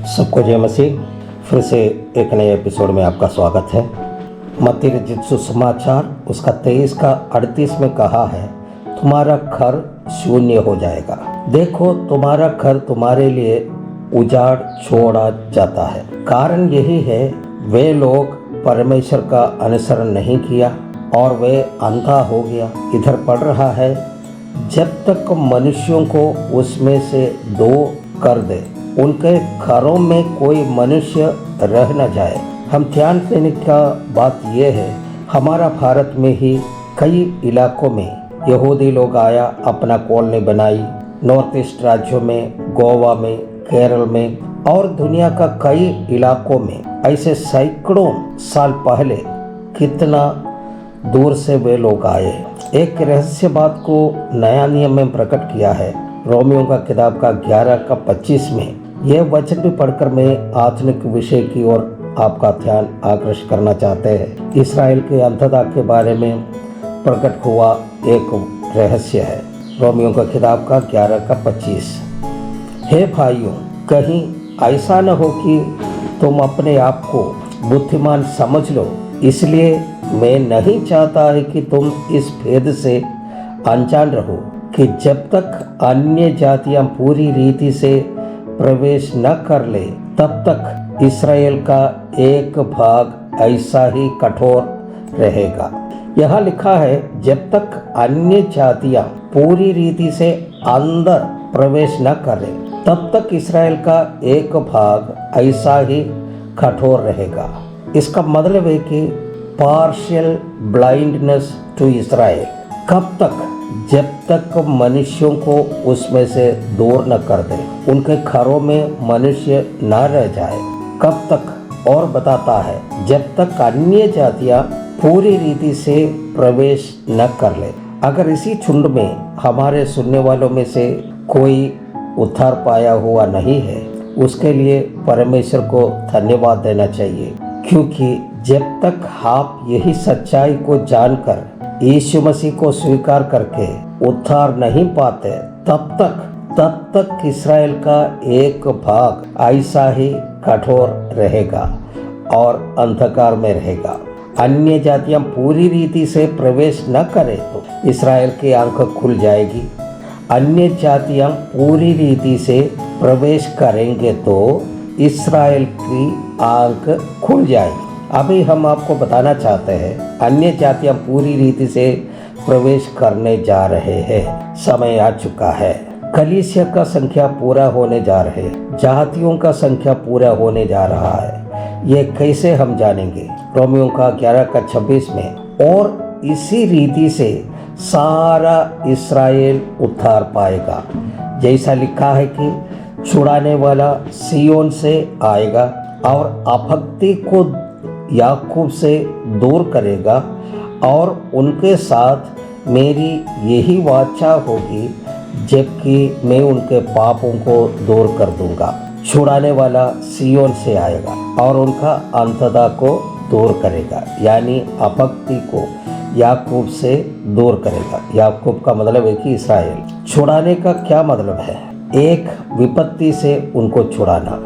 सबको जय मसीह। फिर से एक नए एपिसोड में आपका स्वागत है। मत्ती रचित सुसमाचार उसका 23 का 38 में कहा है, तुम्हारा घर शून्य हो जाएगा। देखो, तुम्हारा घर तुम्हारे लिए उजाड़ छोड़ा जाता है। कारण यही है, वे लोग परमेश्वर का अनुसरण नहीं किया और वे अंधा हो गया। इधर पढ़ रहा है, जब तक मनुष्यों को उसमें से दो कर दे, उनके घरों में कोई मनुष्य रह न जाए। हम ध्यान देने का बात यह है, हमारा भारत में ही कई इलाकों में यहूदी लोग आया, अपना कॉलोनी बनाई। नॉर्थ ईस्ट राज्यों में, गोवा में, केरल में और दुनिया का कई इलाकों में ऐसे सैकड़ों साल पहले कितना दूर से वे लोग आए। एक रहस्य बात को नया नियम में प्रकट किया है। रोमियो का किताब का 11 का 25 में यह वचन भी पढ़कर मैं आधुनिक विषय की ओर आपका ध्यान आकर्षित करना चाहते हैं। इस्राएल के अंधता के बारे में प्रकट हुआ एक रहस्य है। रोमियो का किताब का 11 का 25। हे भाइयों, कहीं ऐसा न हो कि तुम अपने आप को बुद्धिमान समझ लो। इसलिए मैं नहीं चाहता है कि तुम इस भेद से अनजान रहो कि जब तक अन्य जातियां पूरी रीति से प्रवेश न कर ले, तब तक इस्राएल का एक भाग ऐसा ही कठोर रहेगा। यहाँ लिखा है, जब तक अन्य जातियां पूरी रीति से अंदर प्रवेश न करें, तब तक इस्राएल का एक भाग ऐसा ही कठोर रहेगा। इसका मतलब है कि पार्शियल ब्लाइंडनेस टू इस्राएल। कब तक? जब तक मनुष्यों को उसमें से दूर न कर दे, उनके घरों में मनुष्य न रह जाए। कब तक? और बताता है, जब तक अन्य जातियां पूरी रीति से प्रवेश न कर ले। अगर इसी झुंड में हमारे सुनने वालों में से कोई उद्धार पाया हुआ नहीं है, उसके लिए परमेश्वर को धन्यवाद देना चाहिए, क्योंकि जब तक आप यही सच्चाई को जानकर यीशु मसीह को स्वीकार करके उद्धार नहीं पाते, तब तक इस्राएल का एक भाग ऐसा ही कठोर रहेगा और अंधकार में रहेगा। अन्य जातियां पूरी रीति से प्रवेश न करें तो इस्राएल की आंख खुल जाएगी। अन्य जातियां पूरी रीति से प्रवेश करेंगे तो इस्राएल की आंख खुल जाएगी। अभी हम आपको बताना चाहते हैं, अन्य जातियां पूरी रीति से प्रवेश करने जा रहे हैं। समय आ चुका है। कलीसिया का संख्या पूरा होने जा रहे हैं। जातियों का संख्या पूरा होने जा रहा है। ये कैसे हम जानेंगे? रोमियो का 11 का 26 में, और इसी रीति से सारा इस्राएल उद्धार पाएगा। जैसा लिखा है कि छुड़ाने वाला सियोन से आएगा और अभक्ति को याकूब से दूर करेगा, और उनके साथ मेरी यही वाचा होगी, जबकि मैं उनके पापों को दूर कर दूंगा। छुड़ाने वाला सियोन से आएगा और उनका अंधता को दूर करेगा, यानी अभक्ति को याकूब से दूर करेगा। याकूब का मतलब है कि इस्राएल। छुड़ाने का क्या मतलब है? एक विपत्ति से उनको छुड़ाना,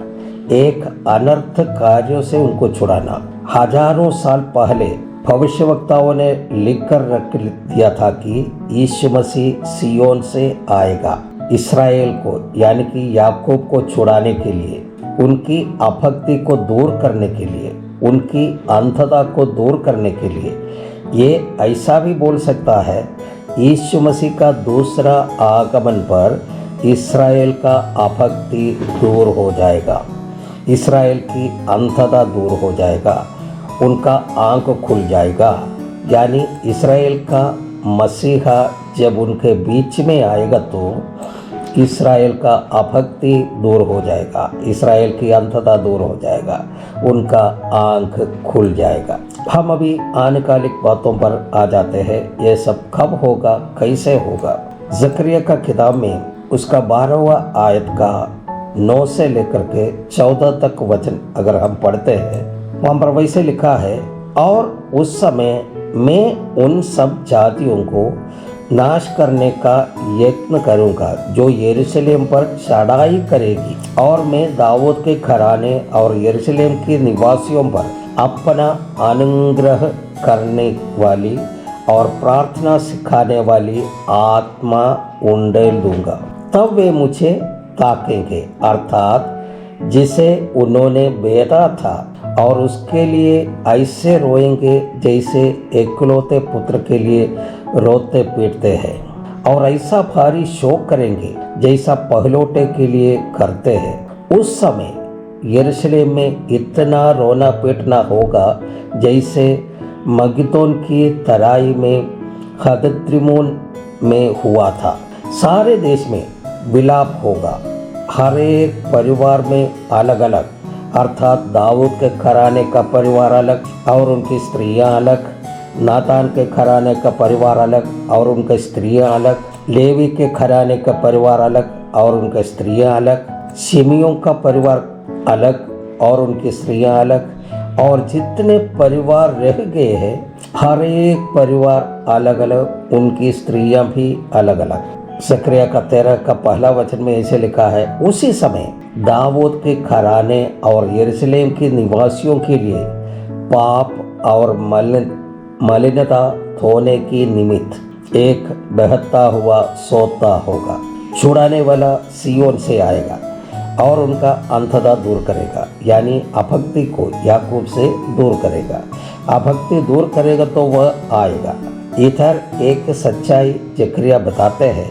एक अनर्थ कार्यों से उनको छुड़ाना। हजारों साल पहले भविष्यवक्ताओं ने लिखकर रख दिया था कि यीशु मसीह सियोन से आएगा इस्राएल को, यानी कि याकूब को छुड़ाने के लिए, उनकी अभक्ति को दूर करने के लिए, उनकी अंधता को दूर करने के लिए। ये ऐसा भी बोल सकता है, यीशु मसीह का दूसरा आगमन पर इस्राएल का अभक्ति दूर हो जाएगा, इस्राएल की अंधता दूर हो जाएगा, उनका आंख खुल जाएगा। यानी इस्राएल का मसीहा जब उनके बीच में आएगा तो इस्राएल का अभक्ति दूर हो जाएगा, इस्राएल की अंधता दूर हो जाएगा, उनका आंख खुल जाएगा। हम अभी आनेकालिक बातों पर आ जाते हैं। यह सब कब होगा, कैसे होगा? जकरिया का किताब में उसका 12वां आयत का 9 से लेकर के 14 तक वचन अगर हम पढ़ते हैं, वहाँ पर वैसे लिखा है, और उस समय मैं उन सब जातियों को नाश करने का यत्न करूंगा जो यरूशलेम पर चढ़ाई करेगी, और मैं दाऊद के घराने और यरूशलेम के निवासियों पर अपना अनुग्रह करने वाली और प्रार्थना सिखाने वाली आत्मा उंडेल दूंगा। तब वे मुझे ताकेंगे, अर्थात जिसे उन्होंने बेटा था, और उसके लिए ऐसे रोएंगे जैसे एकलौते पुत्र के लिए रोते पीटते हैं, और ऐसा भारी शोक करेंगे जैसा पहलौठे के लिए करते हैं। उस समय यरूशलेम में इतना रोना पीटना होगा जैसे मगिदोन की तराई में हदद्रिमोन में हुआ था। सारे देश में विलाप होगा, हर एक परिवार में अलग अलग, अर्थात दाऊद के घराने का परिवार अलग और उनकी स्त्रियां अलग, नातान के घराने का परिवार अलग और उनकी स्त्रियां अलग, लेवी के घराने का परिवार अलग और उनकी स्त्रियां अलग, शिमियों का परिवार अलग और उनकी स्त्रियां अलग, और जितने परिवार रह गए हैं हर एक परिवार अलग अलग, उनकी स्त्रियां भी अलग अलग। जकरिया का 13 का पहला वचन में ऐसे लिखा है, उसी समय दाऊद के घराने और यरूशलेम के निवासियों के लिए पाप और मलिनता धोने की निमित्त एक बहता हुआ सोता होगा। छुड़ाने वाला सियोन से आएगा और उनका अंततः दूर करेगा, यानी अभक्ति को याकूब से दूर करेगा। अभक्ति दूर करेगा तो वह आएगा। इधर एक सच्चाई जकरिया बताते हैं,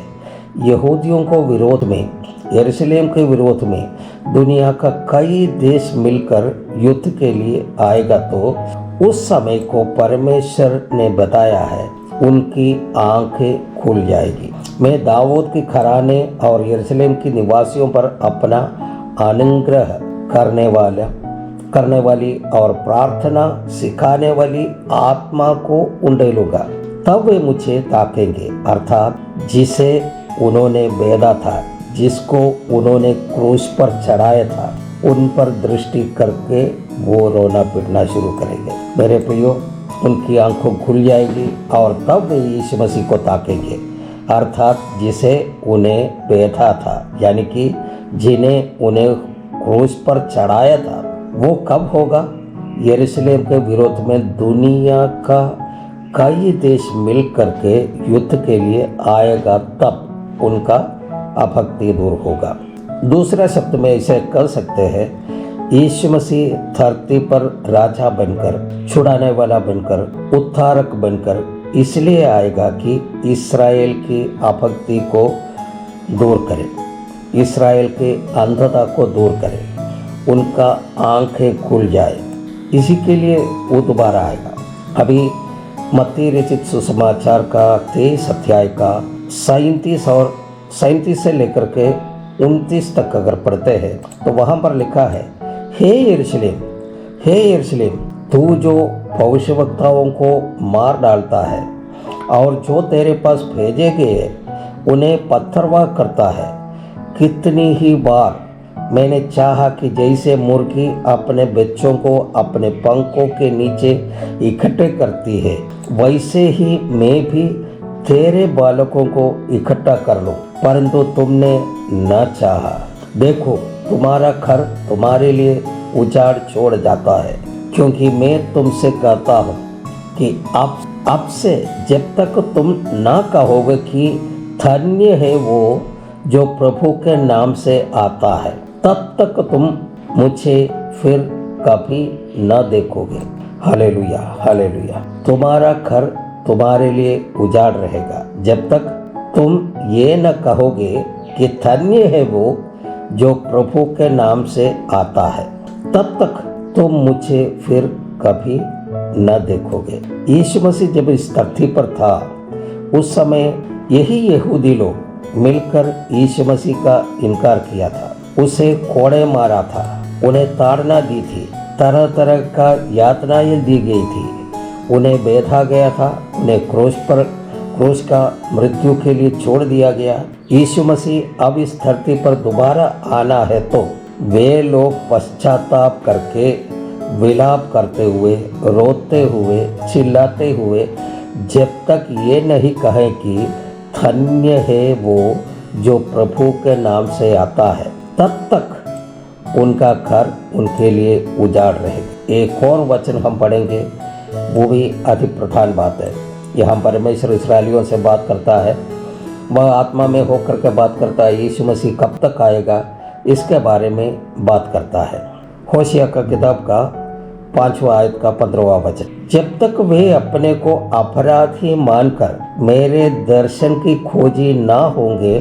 यहूदियों को विरोध में, यरूशलेम के विरोध में दुनिया का कई देश मिलकर युद्ध के लिए आएगा, तो उस समय को परमेश्वर ने बताया है, उनकी आंखें खुल जाएगी। मैं दाऊद के घराने और यरूशलेम के निवासियों पर अपना अनुग्रह करने वाली और प्रार्थना सिखाने वाली आत्मा को उंडेलूंगा। तब वे मुझे ताकेंगे, अर्थात जिसे उन्होंने बेधा था, जिसको उन्होंने क्रूस पर चढ़ाया था, उन पर दृष्टि करके वो रोना पीटना शुरू करेंगे। मेरे प्रियो, उनकी आंखों खुल जाएगी और तब वे यीशु मसीह को ताकेंगे, अर्थात जिसे उन्हें बेधा था, यानी कि जिन्हें उन्हें क्रूस पर चढ़ाया था। वो कब होगा? यरूशलेम के विरोध में दुनिया का कई देश मिल करके युद्ध के लिए आएगा, तब उनका अभक्ति दूर होगा। दूसरा शब्द में इसे कर सकते हैं, यीशु मसीह धरती पर राजा बनकर, छुड़ाने वाला बनकर, उद्धारक बनकर इसलिए आएगा कि इस्राएल की अभक्ति को दूर करे, इस्राएल के अंधता को दूर करे, उनका आंखें खुल जाए। इसी के लिए वो दोबारा आएगा। अभी मत्ती रचित सुसमाचार का 23 अध्याय का 37 से लेकर के 29 तक अगर पढ़ते हैं तो वहाँ पर लिखा है, हे यरूशलेम, तू जो भविष्यवक्ताओं को मार डालता है और जो तेरे पास भेजे गए उन्हें पत्थरवाह करता है, कितनी ही बार मैंने चाहा कि जैसे मुर्गी अपने बच्चों को अपने पंखों के नीचे इकट्ठे करती है, वैसे ही मैं भी तेरे बालकों को इकट्ठा कर लूं, परंतु तुमने न चाहा। देखो, तुम्हारा घर तुम्हारे लिए उजाड़ छोड़ जाता है, क्योंकि मैं तुमसे कहता हूँ कि अब से जब तक तुम न कहोगे कि धन्य है वो जो प्रभु के नाम से आता है, तब तक तुम मुझे फिर कभी न देखोगे। Hallelujah, hallelujah. तुम्हारा घर तुम्हारे लिए उजाड़ रहेगा जब तक तुम ये न कहोगे कि धन्य है वो जो प्रभु के नाम से आता है, तब तक तुम मुझे फिर कभी न देखोगे। यीशु मसीह जब इस धरती पर था, उस समय यही यहूदी लोग मिलकर यीशु मसीह का इनकार किया था, उसे कोड़े मारा था, उन्हें ताड़ना दी थी, तरह तरह का यातनाएं दी गई थी, उन्हें बेधा गया था, उन्हें क्रूस का मृत्यु के लिए छोड़ दिया गया। यीशु मसीह अब इस धरती पर दोबारा आना है तो वे लोग पश्चाताप करके, विलाप करते हुए, रोते हुए, चिल्लाते हुए, जब तक ये नहीं कहें कि धन्य है वो जो प्रभु के नाम से आता है, तब तक उनका घर उनके लिए उजाड़ रहेगा। एक और वचन हम पढ़ेंगे, वो भी अति प्रधान बात है। यहाँ परमेश्वर इस्राएलियों से बात करता है, वह आत्मा में होकर के बात करता है। यीशु मसीह कब तक आएगा इसके बारे में बात करता है। होशिया का किताब का 5वां आयत का 15वां वचन, जब तक वे अपने को अपराधी मानकर मेरे दर्शन की खोजी ना होंगे,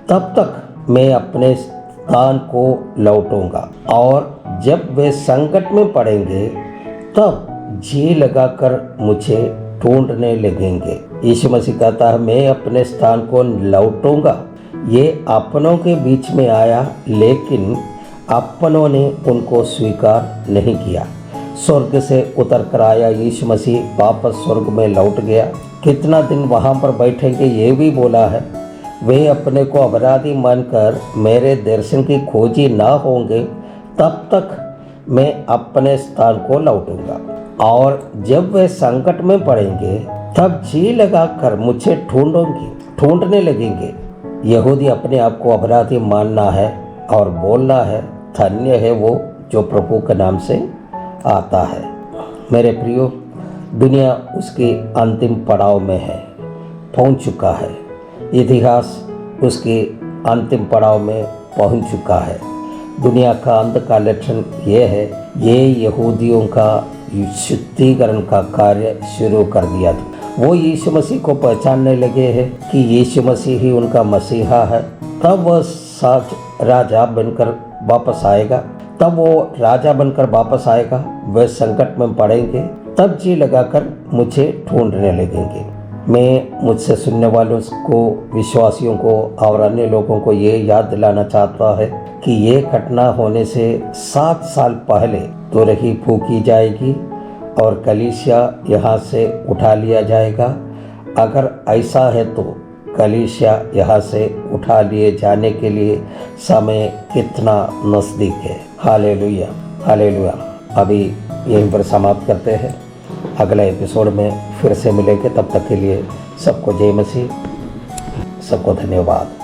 तब तक मैं अपने स्थान को लौटूंगा। और जब वे संकट में पड़ेंगे, तब जी लगाकर मुझे ढूंढने लगेंगे। यीशु मसीह कहता है, मैं अपने स्थान को लौटूंगा। ये अपनों के बीच में आया, लेकिन अपनों ने उनको स्वीकार नहीं किया। स्वर्ग से उतर कर आया यीशु मसीह, वापस स्वर्ग में लौट गया। कितना दिन वहाँ पर बैठेंगे ये भी बोला है। वे अपने को अपराधी मानकर मेरे दर्शन की खोजी ना होंगे, तब तक मैं अपने स्थान को लौटूंगा। और जब वे संकट में पड़ेंगे, तब जी लगाकर मुझे ढूंढने लगेंगे। यहूदी अपने आप को अपराधी मानना है और बोलना है, धन्य है वो जो प्रभु के नाम से आता है। मेरे प्रियो, दुनिया उसके अंतिम पड़ाव में है, पहुंच चुका है। इतिहास उसके अंतिम पड़ाव में पहुंच चुका है। दुनिया का अंत का लक्षण ये है, ये यहूदियों का शुद्धिकरण का कार्य शुरू कर दिया था। वो यीशु मसीह को पहचानने लगे हैं कि यीशु मसीह ही उनका मसीहा है। तब वह सच राजा बनकर वापस आएगा। वे संकट में पड़ेंगे, तब जी लगाकर मुझे ढूंढने लगेंगे। मैं मुझसे सुनने वालों को, विश्वासियों को और अन्य लोगों को ये याद दिलाना चाहता है कि ये घटना होने से 7 साल पहले तुरही फूकी जाएगी और कलीसिया यहाँ से उठा लिया जाएगा। अगर ऐसा है तो कलीसिया यहाँ से उठा लिए जाने के लिए समय कितना नज़दीक है। Hallelujah, hallelujah. अभी यहीं पर समाप्त करते हैं, अगले एपिसोड में फिर से मिलेंगे। तब तक के लिए सबको जय मसीह, सबको धन्यवाद।